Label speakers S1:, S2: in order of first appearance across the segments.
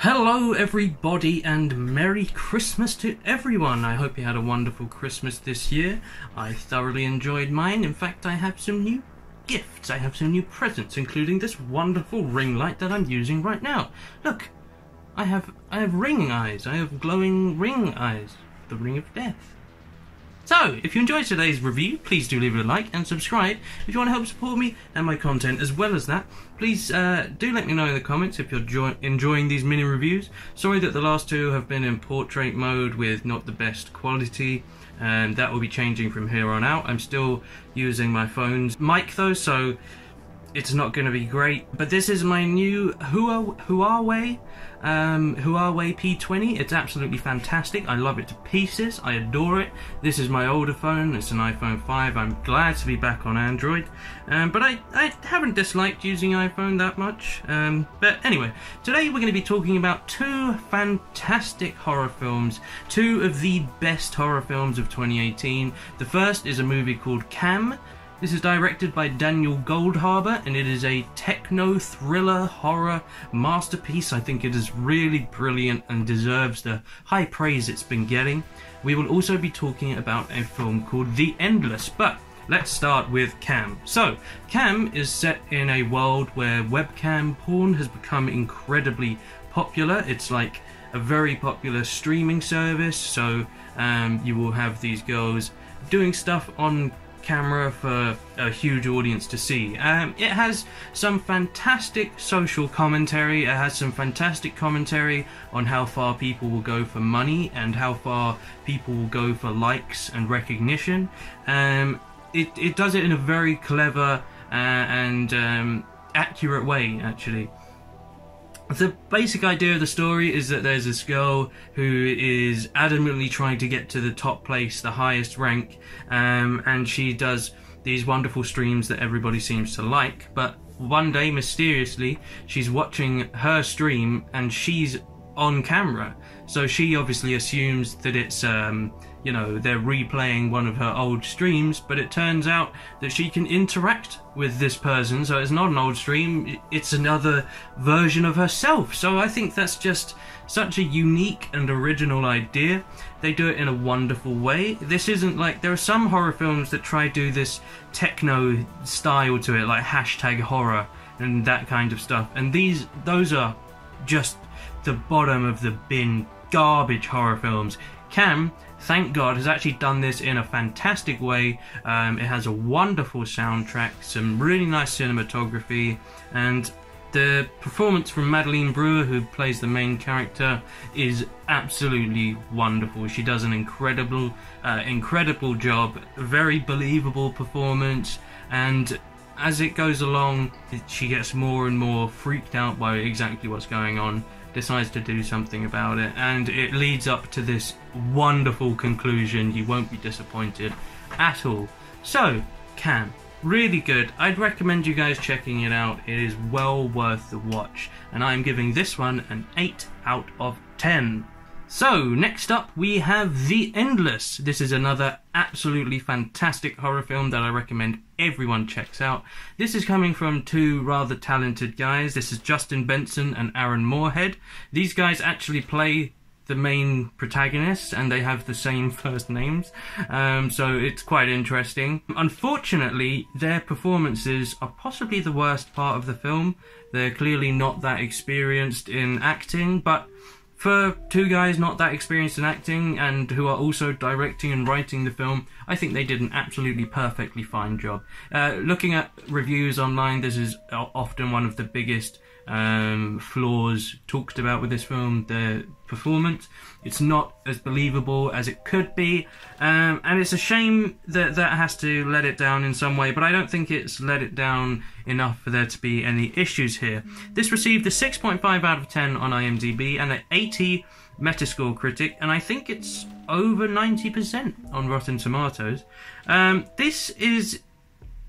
S1: Hello everybody and Merry Christmas to everyone. I hope you had a wonderful Christmas this year. I thoroughly enjoyed mine. In fact, I have some new gifts. I have some new presents, including this wonderful ring light that I'm using right now. Look, I have ring eyes. I have glowing ring eyes. The ring of death. So, if you enjoyed today's review, please do leave it a like and subscribe if you want to help support me and my content. As well as that, please do let me know in the comments if you're enjoying these mini reviews. Sorry that the last two have been in portrait mode with not the best quality, and that will be changing from here on out. I'm still using my phone's mic though, so it's not going to be great. But this is my new Huawei P20. It's absolutely fantastic. I love it to pieces. I adore it. This is my older phone. It's an iPhone 5. I'm glad to be back on Android. But I haven't disliked using iPhone that much. But anyway, today we're going to be talking about two fantastic horror films. Two of the best horror films of 2018. The first is a movie called Cam. This is directed by Daniel Goldhaber, and it is a techno-thriller horror masterpiece. I think it is really brilliant and deserves the high praise it's been getting. We will also be talking about a film called The Endless, but let's start with Cam. So, Cam is set in a world where webcam porn has become incredibly popular. It's like a very popular streaming service, so you will have these girls doing stuff on camera for a huge audience to see. It has some fantastic social commentary. It has some fantastic commentary on how far people will go for money and how far people will go for likes and recognition. It does it in a very clever and accurate way, actually. The basic idea of the story is that there's this girl who is adamantly trying to get to the top place, the highest rank, and she does these wonderful streams that everybody seems to like, but one day, mysteriously, she's watching her stream and she's on camera. So she obviously assumes that it's, you know, they're replaying one of her old streams, but it turns out that she can interact with this person, so it's not an old stream, it's another version of herself. So I think that's just such a unique and original idea. They do it in a wonderful way. This isn't like, there are some horror films that try to do this techno style to it, like hashtag horror and that kind of stuff, and those are just the bottom of the bin garbage horror films. Cam, thank God, has actually done this in a fantastic way. It has a wonderful soundtrack, some really nice cinematography, and the performance from Madeleine Brewer, who plays the main character, is absolutely wonderful. She does an incredible job, a very believable performance, and as it goes along, she gets more and more freaked out by exactly what's going on, decides to do something about it, and it leads up to this wonderful conclusion. You won't be disappointed at all. So, Cam, really good. I'd recommend you guys checking it out. It is well worth the watch, and I'm giving this one an 8 out of 10. So, next up we have The Endless. This is another absolutely fantastic horror film that I recommend everyone checks out. This is coming from two rather talented guys. This is Justin Benson and Aaron Moorhead. These guys actually play the main protagonists, and they have the same first names, so it's quite interesting. Unfortunately, their performances are possibly the worst part of the film. They're clearly not that experienced in acting, but for two guys not that experienced in acting and who are also directing and writing the film, I think they did an absolutely perfectly fine job. Looking at reviews online, this is often one of the biggest flaws talked about with this film, the performance. It's not as believable as it could be, and it's a shame that that has to let it down in some way, but I don't think it's let it down enough for there to be any issues here. This received a 6.5 out of 10 on IMDb and an 80 Metascore critic, and I think it's over 90% on Rotten Tomatoes. This is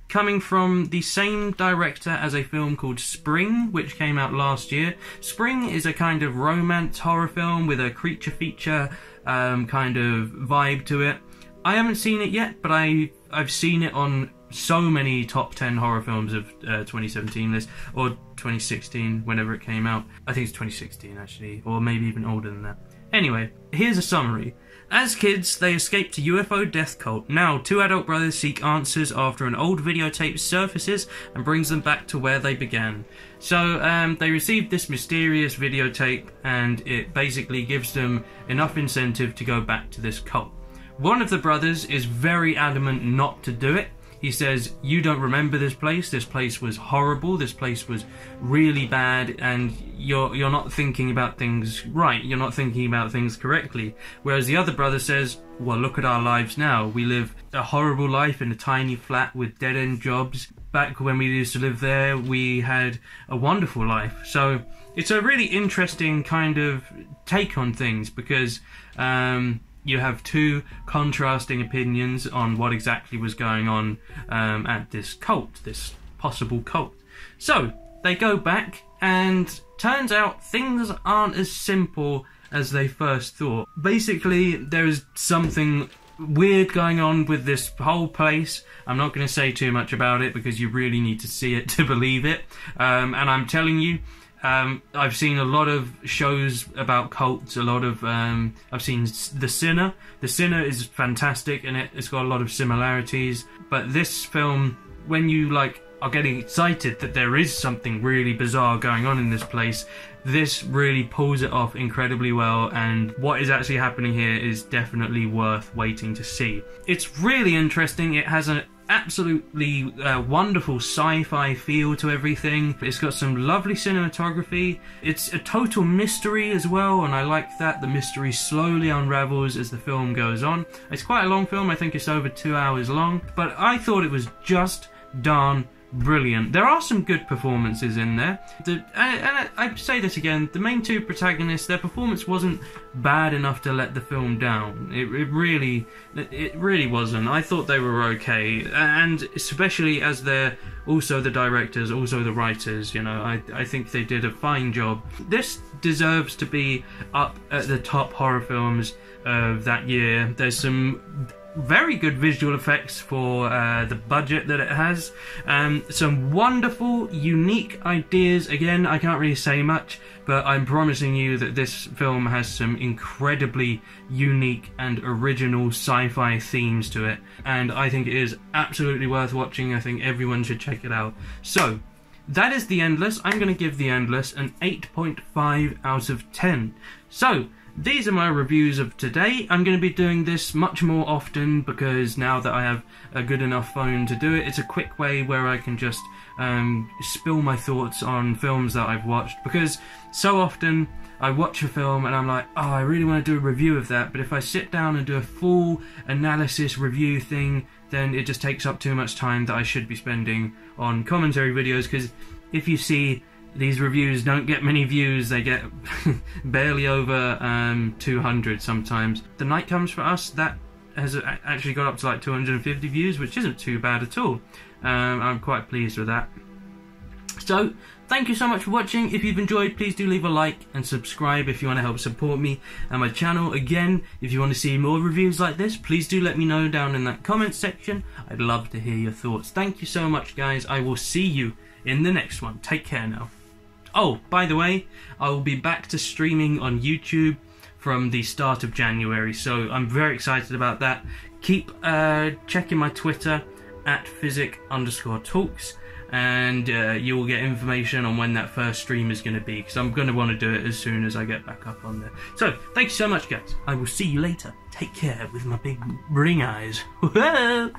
S1: coming from the same director as a film called Spring, which came out last year. Spring is a kind of romance horror film with a creature feature kind of vibe to it. I haven't seen it yet, but I've seen it on so many top 10 horror films of 2017 list, or 2016, whenever it came out. I think it's 2016 actually, or maybe even older than that. Anyway, here's a summary. As kids, they escaped a UFO death cult. Now, two adult brothers seek answers after an old videotape surfaces and brings them back to where they began. So, they received this mysterious videotape, and it basically gives them enough incentive to go back to this cult. One of the brothers is very adamant not to do it. He says, you don't remember this place was horrible, this place was really bad, and you're not thinking about things right, you're not thinking about things correctly. Whereas the other brother says, well, look at our lives now, we live a horrible life in a tiny flat with dead-end jobs. Back when we used to live there, we had a wonderful life. So it's a really interesting kind of take on things, because you have two contrasting opinions on what exactly was going on at this cult, this possible cult. So, they go back, and turns out things aren't as simple as they first thought. Basically, there's something weird going on with this whole place. I'm not going to say too much about it, because you really need to see it to believe it. And I'm telling you, I've seen a lot of shows about cults, a lot of, I've seen The Sinner. The Sinner is fantastic, and it's got a lot of similarities, but this film, when you, like, are getting excited that there is something really bizarre going on in this place, this really pulls it off incredibly well, and what is actually happening here is definitely worth waiting to see. It's really interesting. It has an absolutely wonderful sci-fi feel to everything. It's got some lovely cinematography. It's a total mystery as well, and I like that. The mystery slowly unravels as the film goes on. It's quite a long film. I think it's over 2 hours long, but I thought it was just darn brilliant. There are some good performances in there. And I say this again, the main two protagonists, their performance wasn't bad enough to let the film down. It really wasn't. I thought they were okay, and especially as they're also the directors, also the writers, you know, I think they did a fine job. This deserves to be up at the top horror films of that year. There's some very good visual effects for the budget that it has. Some wonderful, unique ideas. Again, I can't really say much, but I'm promising you that this film has some incredibly unique and original sci-fi themes to it, and I think it is absolutely worth watching. I think everyone should check it out. So, that is The Endless. I'm going to give The Endless an 8.5 out of 10. So, these are my reviews of today. I'm going to be doing this much more often, because now that I have a good enough phone to do it, it's a quick way where I can just spill my thoughts on films that I've watched, because so often I watch a film and I'm like, oh, I really want to do a review of that, but if I sit down and do a full analysis review thing, then it just takes up too much time that I should be spending on commentary videos, because if you see, these reviews don't get many views, they get barely over 200 sometimes. The Night Comes for Us, that has actually got up to like 250 views, which isn't too bad at all. I'm quite pleased with that. So, thank you so much for watching. If you've enjoyed, please do leave a like and subscribe if you want to help support me and my channel. Again, if you want to see more reviews like this, please do let me know down in that comment section. I'd love to hear your thoughts. Thank you so much, guys. I will see you in the next one. Take care now. Oh, by the way, I will be back to streaming on YouTube from the start of January, so I'm very excited about that. Keep checking my Twitter at Phyzik_talks, and you will get information on when that first stream is going to be, because I'm going to want to do it as soon as I get back up on there. So, thank you so much, guys. I will see you later. Take care with my big ring eyes. Whoa!